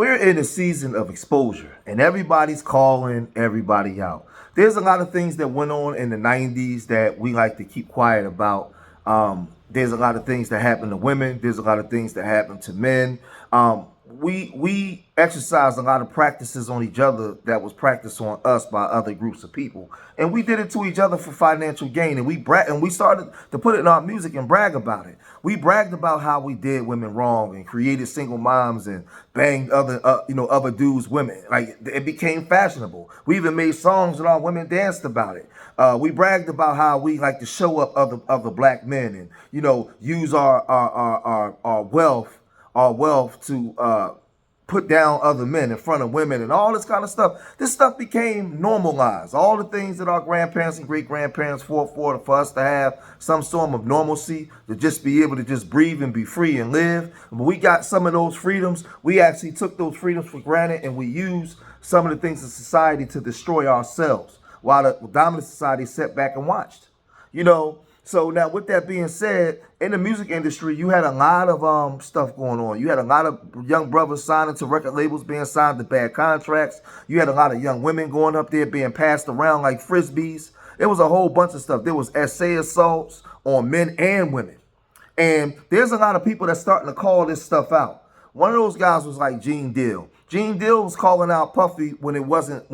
we're in a season of exposure, and everybody's calling everybody out. There's a lot of things that went on in the 90s that we like to keep quiet about. There's a lot of things that happen to women. There's a lot of things that happen to men. We exercised a lot of practices on each other that was practiced on us by other groups of people, and we did it to each other for financial gain. And we started to put it in our music and brag about it. We bragged about how we did women wrong and created single moms and banged other dudes' women. Like, it became fashionable. We even made songs and our women danced about it. We bragged about how we like to show up other black men and use our wealth to put down other men in front of women and all this kind of stuff. This stuff became normalized. All the things that our grandparents and great-grandparents fought for us to have some form of normalcy, to just be able to just breathe and be free and live. But we got some of those freedoms. We actually took those freedoms for granted, and we used some of the things in society to destroy ourselves while the dominant society sat back and watched. So now, with that being said, in the music industry, you had a lot of stuff going on. You had a lot of young brothers signing to record labels, being signed to bad contracts. You had a lot of young women going up there being passed around like frisbees. It was a whole bunch of stuff. There was essay assaults on men and women. And there's a lot of people that's starting to call this stuff out. One of those guys was like Gene Deal. Gene Deal was calling out Puffy when it wasn't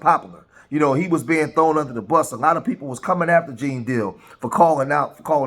popular. He was being thrown under the bus. A lot of people was coming after Gene Deal for calling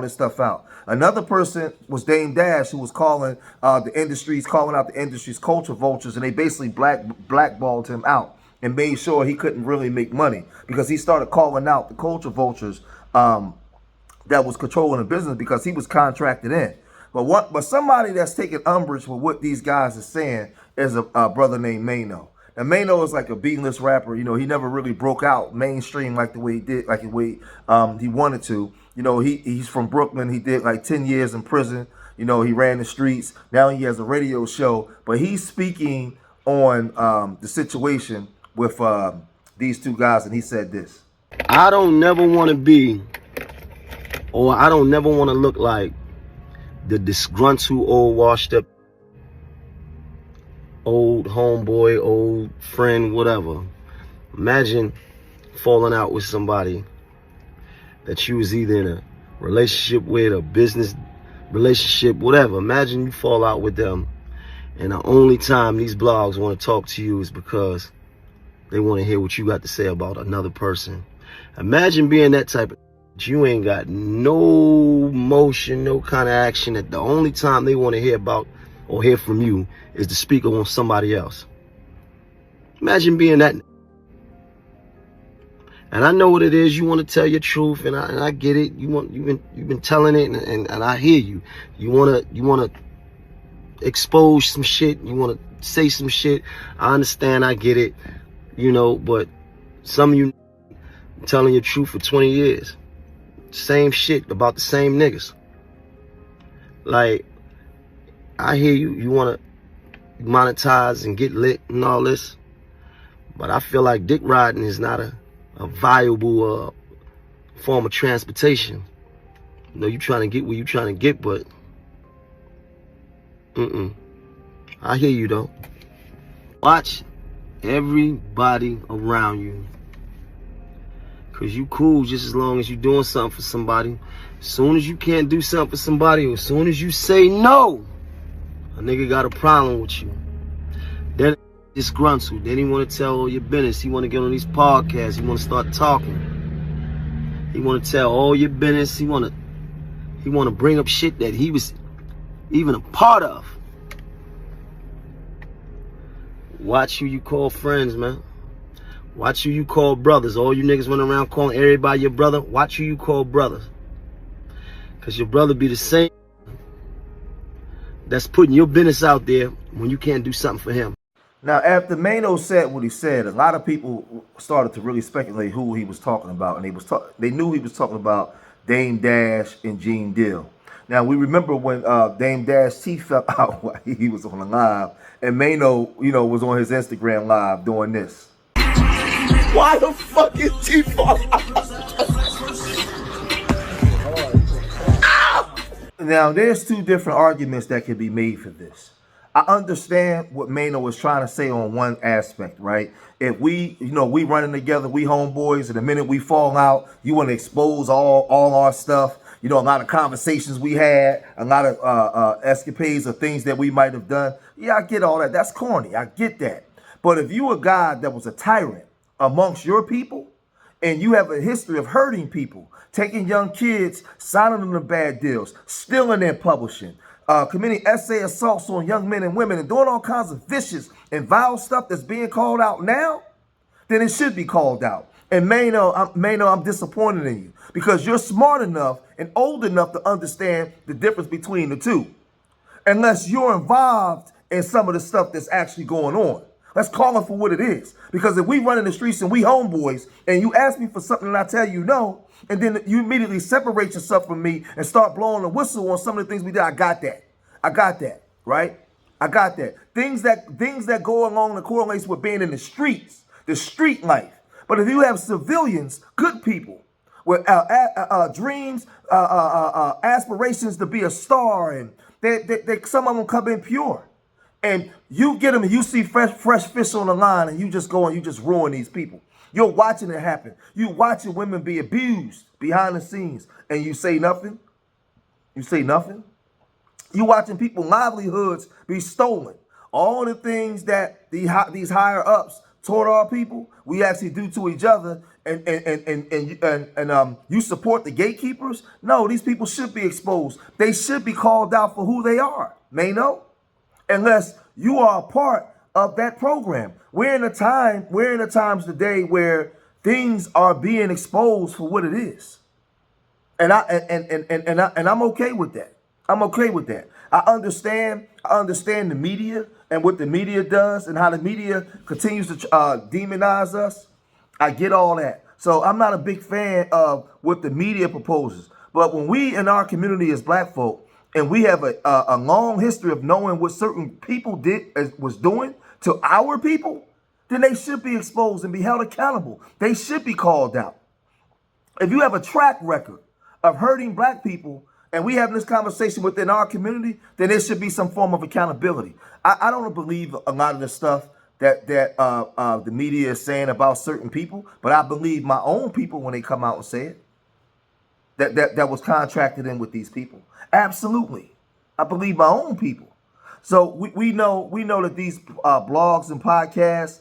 this stuff out. Another person was Dame Dash, who was calling out the industry's culture vultures, and they basically blackballed him out and made sure he couldn't really make money because he started calling out the culture vultures that was controlling the business because he was contracted in. But somebody that's taking umbrage with what these guys are saying is a brother named Maino. And Maino is like a B-list rapper. He never really broke out mainstream like the way he did, like the way he wanted to. He's from Brooklyn. He did like 10 years in prison. He ran the streets. Now he has a radio show. But he's speaking on the situation with these two guys, and he said this. I don't never want to be, or I don't never want to look like the disgruntled, old, washed up old homeboy, old friend, whatever. Imagine falling out with somebody that you was either in a relationship with, a business relationship, whatever. Imagine you fall out with them, and the only time these blogs want to talk to you is because they want to hear what you got to say about another person. Imagine being that type of, you ain't got no motion, no kind of action, that the only time they want to hear about or hear from you is to speak on somebody else. Imagine being that. And I know what it is. You want to tell your truth, and I get it. You've been telling it, and I hear you. You want to expose some shit. You want to say some shit. I understand. I get it. But some of you telling your truth for 20 years. Same shit about the same niggas. Like, I hear you. You want to monetize and get lit and all this. But I feel like dick riding is not a viable form of transportation. You trying to get where you trying to get, but I hear you though. Watch everybody around you, cause you cool just as long as you doing something for somebody. As soon as you can't do something for somebody, or as soon as you say no, a nigga got a problem with you. Then disgruntled. Then he want to tell all your business. He want to get on these podcasts. He want to start talking. He want to tell all your business. He want to bring up shit that he was even a part of. Watch who you call friends, man. Watch who you call brothers. All you niggas running around calling everybody your brother. Watch who you call brothers. Because your brother be the same that's putting your business out there when you can't do something for him. Now, after Maino said what he said, a lot of people started to really speculate who he was talking about, and they knew he was talking about Dame Dash and Gene Deal. Now, we remember when Dame Dash teeth fell out while he was on the live, and Maino, was on his Instagram live doing this. Why the fuck is teeth fall out? Now, there's two different arguments that can be made for this. I understand what Maino was trying to say on one aspect, right? If we, we running together, we homeboys, and the minute we fall out, you want to expose all our stuff. A lot of conversations we had, a lot of escapades of things that we might have done. Yeah, I get all that. That's corny. I get that. But if you a guy that was a tyrant amongst your people, and you have a history of hurting people, taking young kids, signing them to bad deals, stealing their publishing, committing essay assaults on young men and women, and doing all kinds of vicious and vile stuff that's being called out now, then it should be called out. And Maino, I'm disappointed in you because you're smart enough and old enough to understand the difference between the two. Unless you're involved in some of the stuff that's actually going on. Let's call it for what it is. Because if we run in the streets and we homeboys and you ask me for something and I tell you no, and then you immediately separate yourself from me and start blowing the whistle on some of the things we did, I got that. I got that, right? I got that. Things that go along the correlates with being in the streets, the street life. But if you have civilians, good people, with dreams, aspirations to be a star, and some of them come in pure. And you get them and you see fresh fish on the line and you just go and you just ruin these people. You're watching it happen. You watching women be abused behind the scenes and you say nothing. You say nothing. You watching people's livelihoods be stolen. All the things that these higher ups toward our people, we actually do to each other, and you support the gatekeepers. No, these people should be exposed. They should be called out for who they are. Maino. Unless you are a part of that program. We're in a times today where things are being exposed for what it is. And I'm okay with that. I'm okay with that. I understand the media and what the media does and how the media continues to demonize us. I get all that. So I'm not a big fan of what the media proposes. But when we in our community as black folk, and we have a long history of knowing what certain people was doing to our people, then they should be exposed and be held accountable. They should be called out. If you have a track record of hurting black people, and we having this conversation within our community, then there should be some form of accountability. I don't believe a lot of the stuff that the media is saying about certain people, but I believe my own people when they come out and say it. That was contracted in with these people. Absolutely. I believe my own people. So we know that these blogs and podcasts,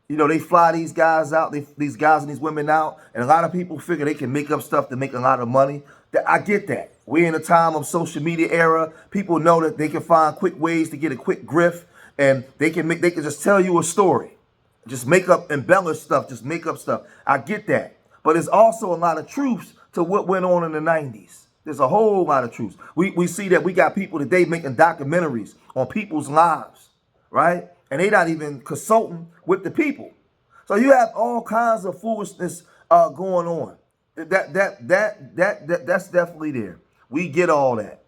they fly these guys out, these guys and these women out, and a lot of people figure they can make up stuff to make a lot of money. I get that. We're in a time of social media era. People know that they can find quick ways to get a quick grift, and they can just tell you a story. Just make up, embellish stuff, just make up stuff. I get that. But there's also a lot of truths to what went on in the 90s. There's a whole lot of truths. We see that we got people today making documentaries on people's lives, right? And they not even consulting with the people. So you have all kinds of foolishness going on. That's definitely there. We get all that.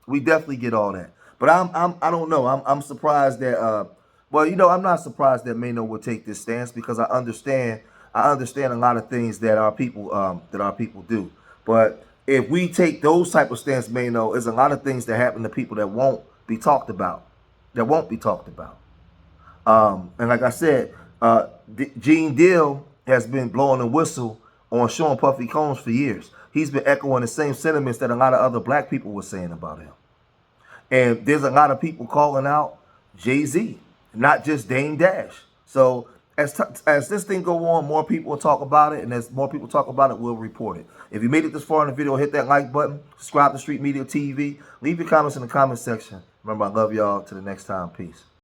We definitely get all that. But I don't know. I'm surprised that I'm not surprised that Maino will take this stance because I understand a lot of things that our people do. But if we take those type of stance, Maino, there's a lot of things that happen to people that won't be talked about. And like I said, Gene Deal has been blowing a whistle on Sean Puffy Combs for years. He's been echoing the same sentiments that a lot of other black people were saying about him. And there's a lot of people calling out Jay-Z, not just Dame Dash. So as this thing go on, more people will talk about it, and as more people talk about it, we'll report it. If you made it this far in the video, hit that like button, subscribe to Street Media TV, leave your comments in the comment section. Remember, I love y'all. Till the next time, peace.